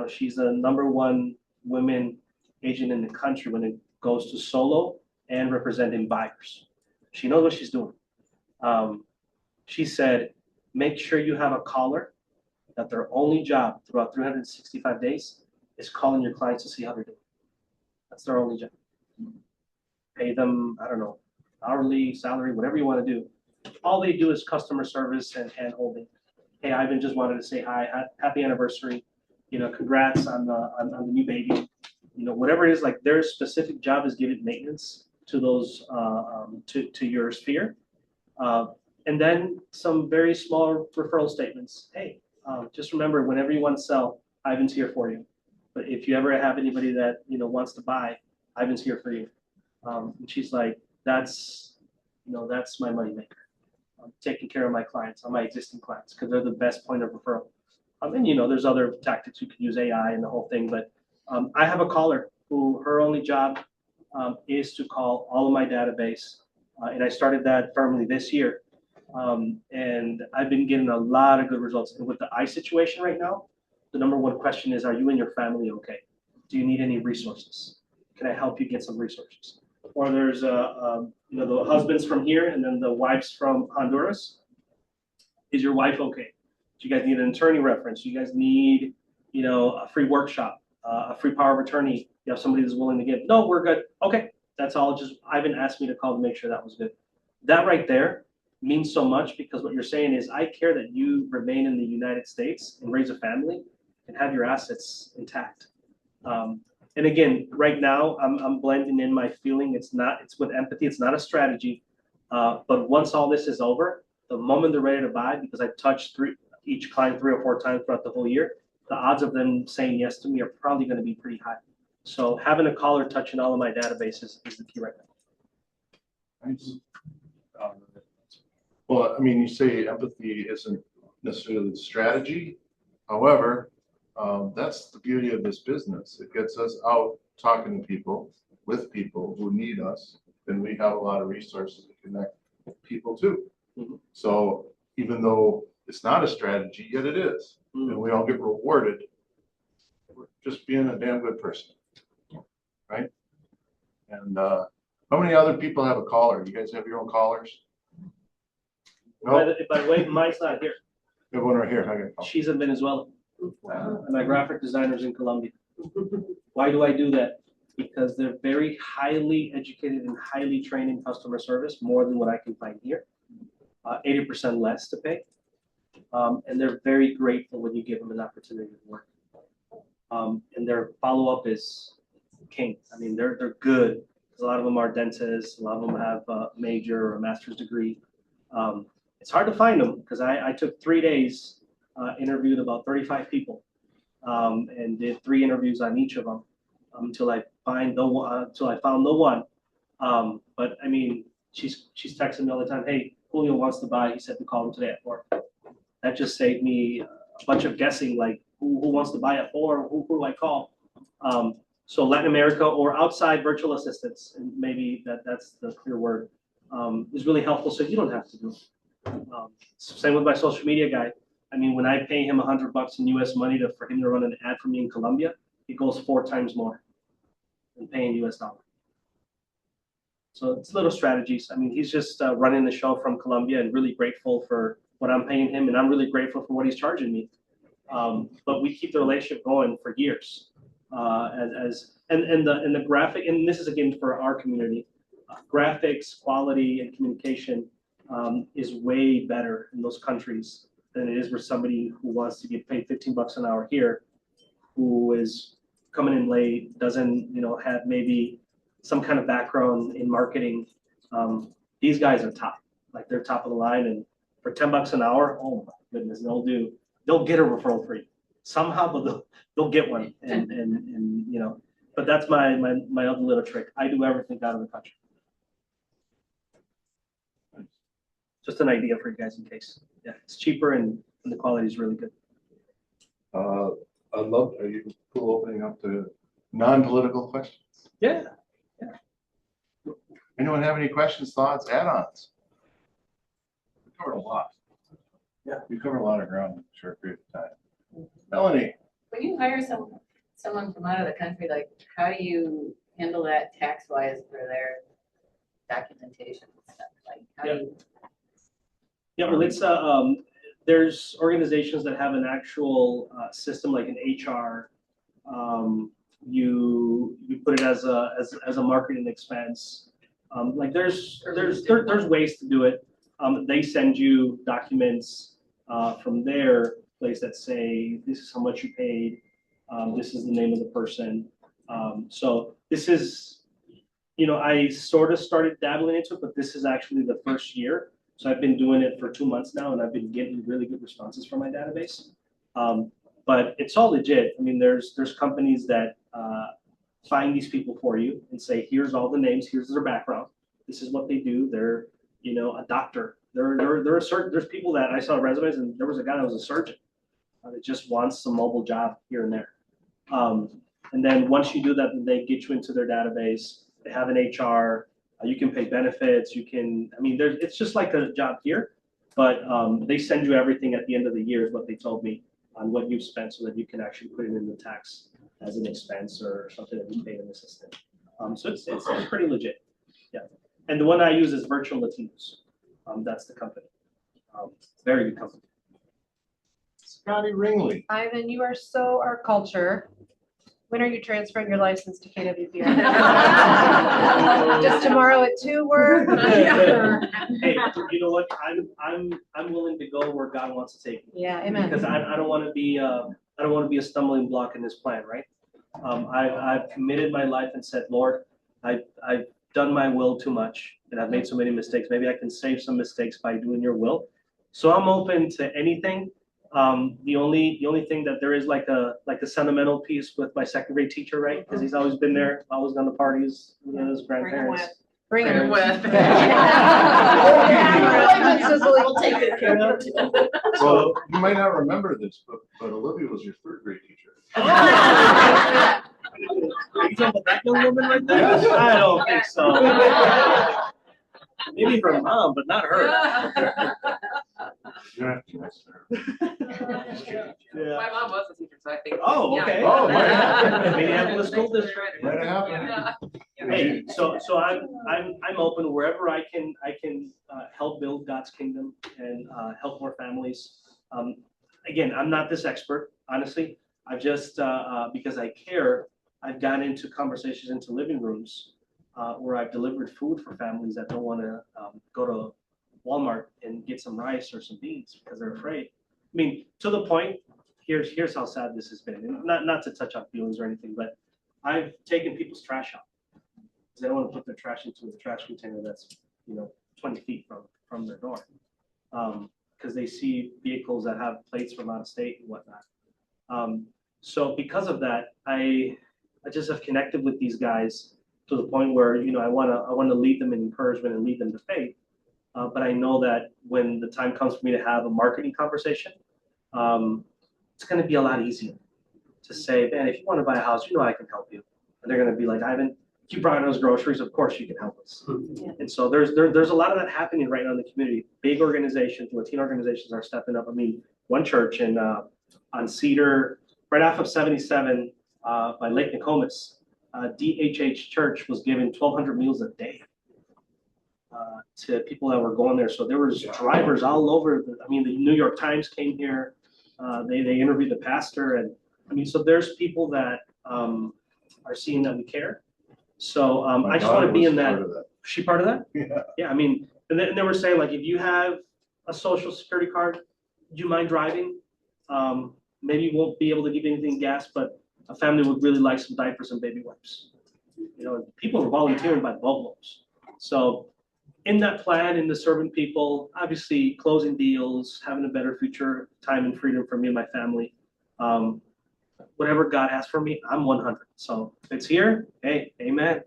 she's the #1 women agent in the country when it goes to solo and representing buyers. She knows what she's doing. She said, make sure you have a caller that their only job throughout 365 days is calling your clients to see how they're doing. That's their only job. Pay them, I don't know, hourly, salary, whatever you want to do. All they do is customer service and hand holding. Hey, Ivan just wanted to say hi, happy anniversary, congrats on the new baby. Whatever it is, their specific job is giving maintenance to those, to your sphere. And then some very small referral statements. Hey, just remember, whenever you want to sell, Ivan's here for you. But if you ever have anybody that, wants to buy, Ivan's here for you. And she's like, that's my moneymaker. I'm taking care of my clients, my existing clients, because they're the best point of referral. And there's other tactics you can use, AI and the whole thing, but I have a caller who her only job is to call all of my database, and I started that firmly this year, and I've been getting a lot of good results. And with the eye situation right now, the #1 question is, are you and your family okay? Do you need any resources? Can I help you get some resources? Or there's the husbands from here and then the wives from Honduras. Is your wife okay? Do you guys need an attorney reference? Do you guys need, a free workshop? a free power of attorney, you have somebody that's willing to give, no, we're good, okay, that's all, just Ivan asked me to call to make sure that was good. That right there means so much, because what you're saying is, I care that you remain in the United States and raise a family and have your assets intact. And again, right now, I'm blending in my feeling, it's with empathy, it's not a strategy. But once all this is over, the moment they're ready to buy, because I've touched each client 3 or 4 times throughout the whole year, the odds of them saying yes to me are probably gonna be pretty high. So having a caller touching all of my databases is the key right now. Nice. Well, I mean, you say empathy isn't necessarily the strategy. However, that's the beauty of this business. It gets us out talking to people, with people who need us, and we have a lot of resources to connect people to. Mhm. So even though it's not a strategy, yet it is, and we all get rewarded for just being a damn good person, right? And how many other people have a caller? You guys have your own callers? By No, the way, mine's not here. everyone right here. I got a call. She's in Venezuela. And my graphic designer's in Colombia. Why do I do that? Because they're very highly educated and highly trained in customer service, more than what I can find here. 80% less to pay. And they're very grateful when you give them an opportunity to work. And their follow-up is king. I mean, they're good. A lot of them are dentists. A lot of them have a major or a master's degree. It's hard to find them, because I took 3 days, interviewed about 35 people, and did 3 interviews on each of them until I found the one. But I mean, she's texting me all the time. Hey, Julio wants to buy. He said to call him today at 4. That just saved me a bunch of guessing, like who wants to buy at 4? Who do I call? So Latin America or outside virtual assistants, and maybe that's the clear word, is really helpful. So you don't have to do it. Same with my social media guy. I mean, when I pay him $100 in US money for him to run an ad for me in Colombia, it goes 4 times more than paying US dollar. So it's little strategies. I mean, he's just running the show from Colombia, and really grateful for what I'm paying him, and I'm really grateful for what he's charging me. But we keep the relationship going for years. And the graphic, and this is again for our community, graphics, quality, and communication is way better in those countries than it is for somebody who wants to get paid $15 an hour here, who is coming in late, doesn't have maybe some kind of background in marketing. These guys are top, like they're top of the line, and for $10 an hour, oh my goodness, they'll get a referral for you somehow, but they'll get one, and But that's my other little trick. I do everything out of the country. Just an idea for you guys in case. Yeah, it's cheaper and the quality is really good. I'd love, are you cool opening up to non-political questions? Yeah. Anyone have any questions, thoughts, add-ons? We covered a lot. Yeah, we covered a lot of ground in a short period of time. Melanie? When you hire someone from out of the country, like, how do you handle that tax-wise for their documentation and stuff? Like, how do you? Yeah, well, it's there's organizations that have an actual system, like an HR. You put it as a marketing expense. Like there's ways to do it. They send you documents from their place that say this is how much you paid. This is the name of the person. So this is, I sort of started dabbling into it, but this is actually the first year. So I've been doing it for 2 months now, and I've been getting really good responses from my database. But it's all legit. I mean, there's companies that find these people for you and say, here's all the names, here's their background, this is what they do. They're, a doctor. There's people that I saw resumes, and there was a guy that was a surgeon that just wants some mobile job here and there. And then once you do that, they get you into their database. They have an HR. You can pay benefits. You can, it's just like a job here, but they send you everything at the end of the year is what they told me on what you've spent, so that you can actually put it in the tax as an expense or something that you paid an assistant. So it's pretty legit. Yeah. And the one I use is Virtual Latinos. That's the company. Very good company. Scotty Ringley. Ivan, you are so our culture. When are you transferring your license to KWP? Does tomorrow at 2 work? Hey, you know what? I'm willing to go where God wants to take me. Yeah, amen. Because I don't want to be a stumbling block in this plan, right? I've committed my life and said, Lord, I've done my will too much and I've made so many mistakes. Maybe I can save some mistakes by doing your will. So I'm open to anything. The only thing that there is like a sentimental piece with my second grade teacher, right? Because he's always been there, always gone to parties with his grandparents. Bring Bring 'em him. with. We'll take good care of it. So you might not remember this, but Olivia was your third grade teacher. Are you talking about that young woman right there? Yes. I don't think so. Maybe her mom, but not her. You don't have to mess with her. Yeah. My mom was a teacher, so I think. Oh, yeah. okay. Oh, might happen. Minneapolis School District. Might happen. Yeah. Hey, so I'm open wherever I can help build God's kingdom and help more families. Again, I'm not this expert, honestly. I've just because I care, I've gotten into conversations into living rooms where I've delivered food for families that don't want to go to Walmart and get some rice or some beans because they're afraid. I mean, to the point. Here's how sad this has been. And not to touch on feelings or anything, but I've taken people's trash out because they don't want to put their trash into a trash container that's 20 feet from their door because they see vehicles that have plates from out of state and whatnot. So because of that, I just have connected with these guys to the point where I want to lead them in encouragement and lead them to faith. But I know that when the time comes for me to have a marketing conversation, it's going to be a lot easier to say, man, if you want to buy a house, I can help you. And they're going to be like, Ivan, if you brought those groceries, of course you can help us. Yeah. And so there's a lot of that happening right now in the community. Big organizations, Latino organizations are stepping up. I mean, one church on Cedar, right off of 77 by Lake Nokomis, DHH Church was given 1,200 meals a day to people that were going there. So there was drivers all over. The New York Times came here. They interviewed the pastor, and so there's people that are seeing that we care. So I just want to be in that. She part of that? Yeah. Yeah, and then they were saying, like, if you have a social security card, do you mind driving? Maybe you won't be able to give anything gas, but a family would really like some diapers and baby wipes. People are volunteering by boatloads. So in that plan, in the serving people, obviously closing deals, having a better future, time and freedom for me and my family. Whatever God has for me, I'm 100. So if it's here, hey, amen.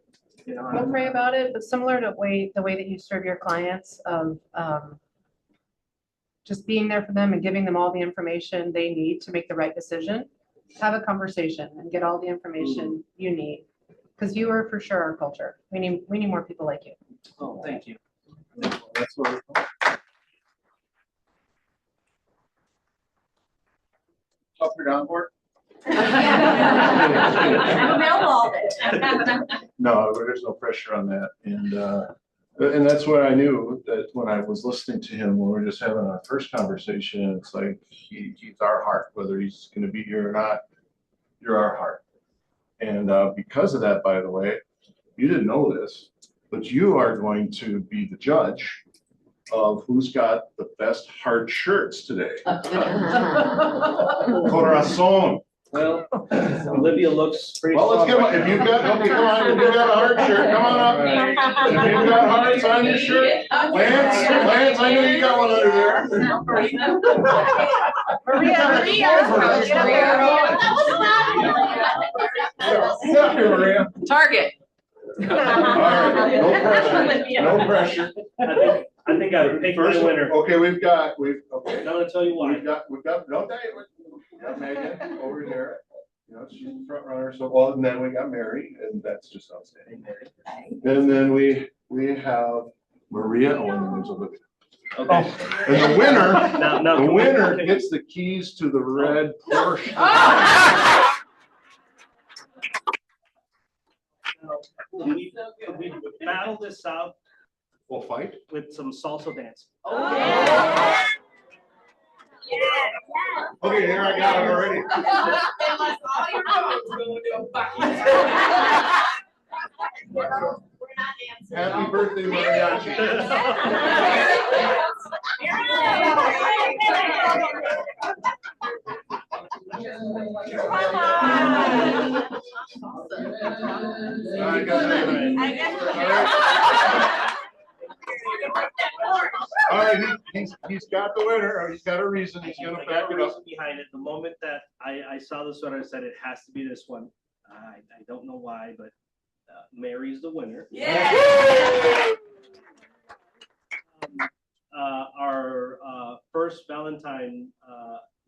We'll pray about it, but similar to the way that you serve your clients of just being there for them and giving them all the information they need to make the right decision. Have a conversation and get all the information you need, because you are for sure our culture. We need more people like you. Oh, thank you. That's what. Up your down board? I'm available all day. No, there's no pressure on that. And that's what I knew, that when I was listening to him, when we were just having our first conversation, it's like he's our heart, whether he's going to be here or not, you're our heart. And because of that, by the way, you didn't know this, but you are going to be the judge of who's got the best hard shirts today. Corazon. Well, Olivia looks pretty. Well, let's strong give right if now. you've got, okay, come on, if you've got a hard shirt, come on up. If you've got hearts on your shirt, Lance, I know you got one under there. Maria, get up Get up here, Maria. Target. All right, no pressure. I think I picked my winner. Okay, okay. I'm gonna tell you why. We've got, no, we got Megan over there. She's the front runner. So, well, and then we got Mary, and that's just outstanding. And then we have Maria, oh, and then there's Olivia. Okay. And the winner, Now, the winner gets the keys to the red Porsche. We battle this out We'll fight. with some salsa dancing. Okay, there I got it already. Unless all your votes go to a bucket. We're not dancing. Happy birthday, mariachi. All right, guys. All right, he's got the winner, or he's got a reason, he's gonna back it up. Reason behind it. The moment that I saw this one, I said it has to be this one. I don't know why, but Mary's the winner. Our first Valentine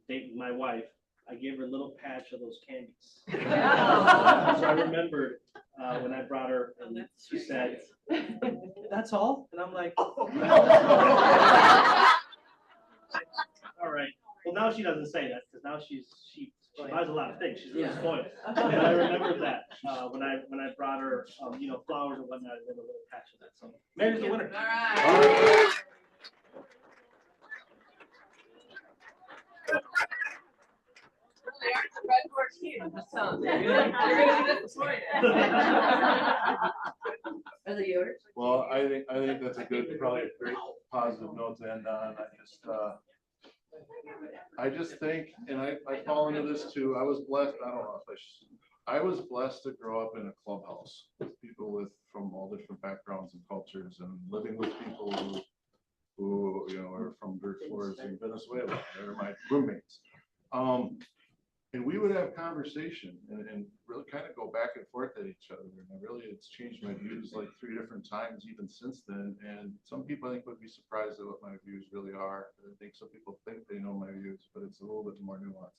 date with my wife, I gave her a little patch of those candies. So I remembered when I brought her, and she said, "That's all?" And I'm like, "All right." Well, now she doesn't say that because now she buys a lot of things. She's really spoiled. And I remember that when I brought her, flowers and whatnot, and then a little patch of that. So Mary's the winner. All right. Are they yours? Well, I think that's a good, probably a great positive note to end on. I just think, and I fall into this too, I was blessed, I don't know if I was blessed to grow up in a clubhouse with people from all different backgrounds and cultures, and living with people who are from dirt floors in Venezuela. They're my roommates. And we would have conversation and really kind of go back and forth at each other. And it's changed my views like 3 different times even since then. And some people I think would be surprised at what my views really are. I think some people think they know my views, but it's a little bit more nuanced.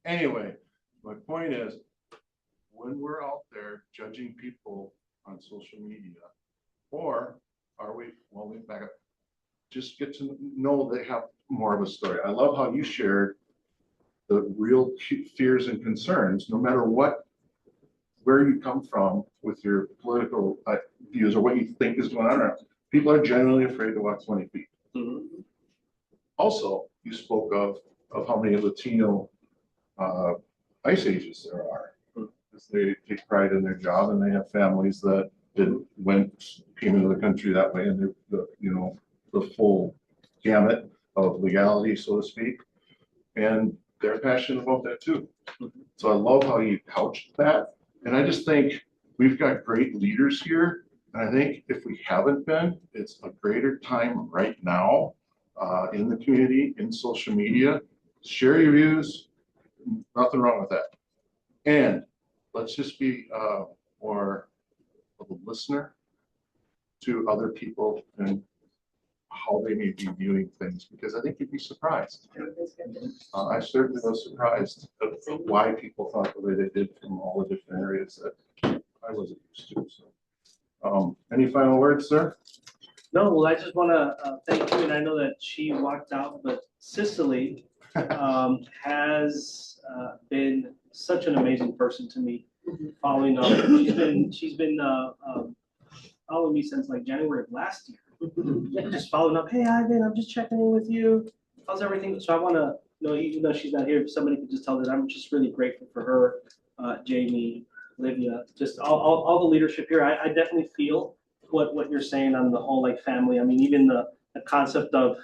Anyway, my point is, when we're out there judging people on social media, or are we, well, we back up, just get to know they have more of a story. I love how you shared the real fears and concerns, no matter where you come from with your political views or what you think is going on. People are generally afraid to walk 20 feet. Mhm. Also, you spoke of how many Latino ice ages there are. Because they take pride in their job and they have families that came into the country that way, and they're the full gamut of legality, so to speak. And they're passionate about that too. So I love how you couched that. And I just think we've got great leaders here. And I think if we haven't been, it's a greater time right now in the community, in social media. Share your views, nothing wrong with that. And let's just be more of a listener to other people and how they may be viewing things, because I think you'd be surprised. I certainly was surprised of why people thought the way they did from all the different areas that I wasn't used to. So, any final words, sir? No, well, I just want to thank you, and I know that she walked out, but Cicely has been such an amazing person to me. Following up, she's been following me since like January of last year. Just following up. Hey, Ivan, I'm just checking in with you. How's everything? So I want to know, even though she's not here, if somebody could just tell that I'm just really grateful for her, Jamie, Olivia, just all the leadership here. I definitely feel what you're saying on the whole like family. I mean, even the concept of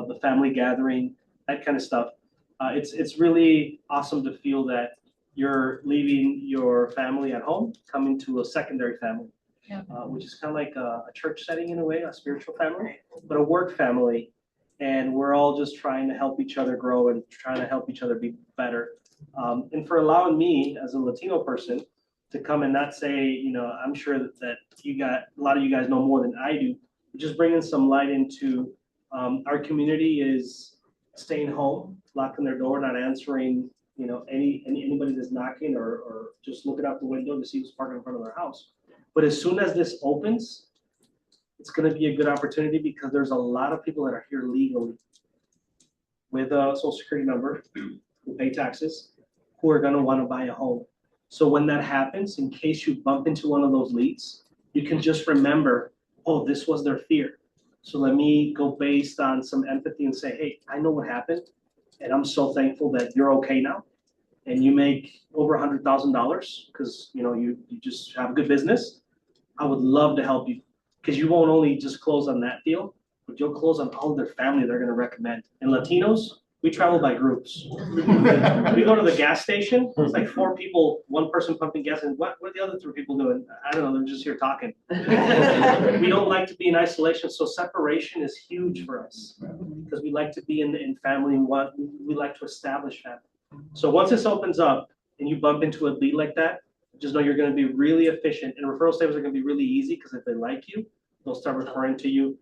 the family gathering, that kind of stuff. It's really awesome to feel that you're leaving your family at home, coming to a secondary family. Yeah. Which is kind of like a church setting in a way, a spiritual family, but a work family. And we're all just trying to help each other grow and trying to help each other be better. And for allowing me as a Latino person to come and not say, I'm sure that a lot of you guys know more than I do, just bringing some light into our community is staying home, locking their door, not answering, anybody that's knocking or just looking out the window to see who's parking in front of their house. But as soon as this opens, it's going to be a good opportunity because there's a lot of people that are here legally with a social security number, who pay taxes, who are going to want to buy a home. So when that happens, in case you bump into one of those leads, you can just remember, oh, this was their fear. So let me go based on some empathy and say, hey, I know what happened. And I'm so thankful that you're okay now and you make over $100,000 because, you know, you just have a good business. I would love to help you because you won't only just close on that deal, but you'll close on all of their family they're going to recommend. And Latinos, we travel by groups. We go to the gas station, it's like 4 people, 1 person pumping gas, and what are the other 3 people doing? I don't know, they're just here talking. We don't like to be in isolation, so separation is huge for us because we like to be in family and we like to establish family. So once this opens up and you bump into a lead like that, just know you're going to be really efficient, and referral statements are going to be really easy because if they like you, they'll start referring to you.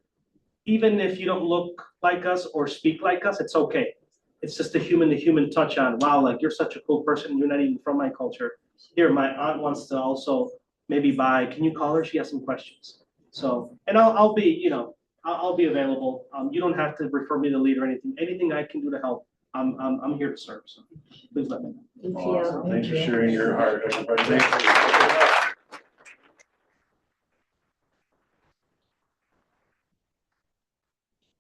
Even if you don't look like us or speak like us, it's okay. It's just a human-to-human touch on, wow, like you're such a cool person, you're not even from my culture. Here, my aunt wants to also maybe buy, can you call her? She has some questions. So, and I'll be, you know, I'll be available. You don't have to refer me to lead or anything. Anything I can do to help, I'm here to serve. So please let me know. Awesome. Thanks for sharing your heart, everybody. Thank you.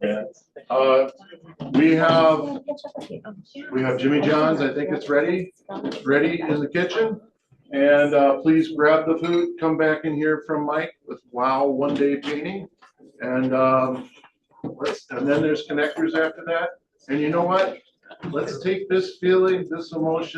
Yeah. We have Jimmy John's. I think it's ready. It's ready in the kitchen. And please grab the food. Come back and hear from Mike with Wow One Day Painting. And then there's connectors after that. And you know what? Let's take this feeling, this emotion,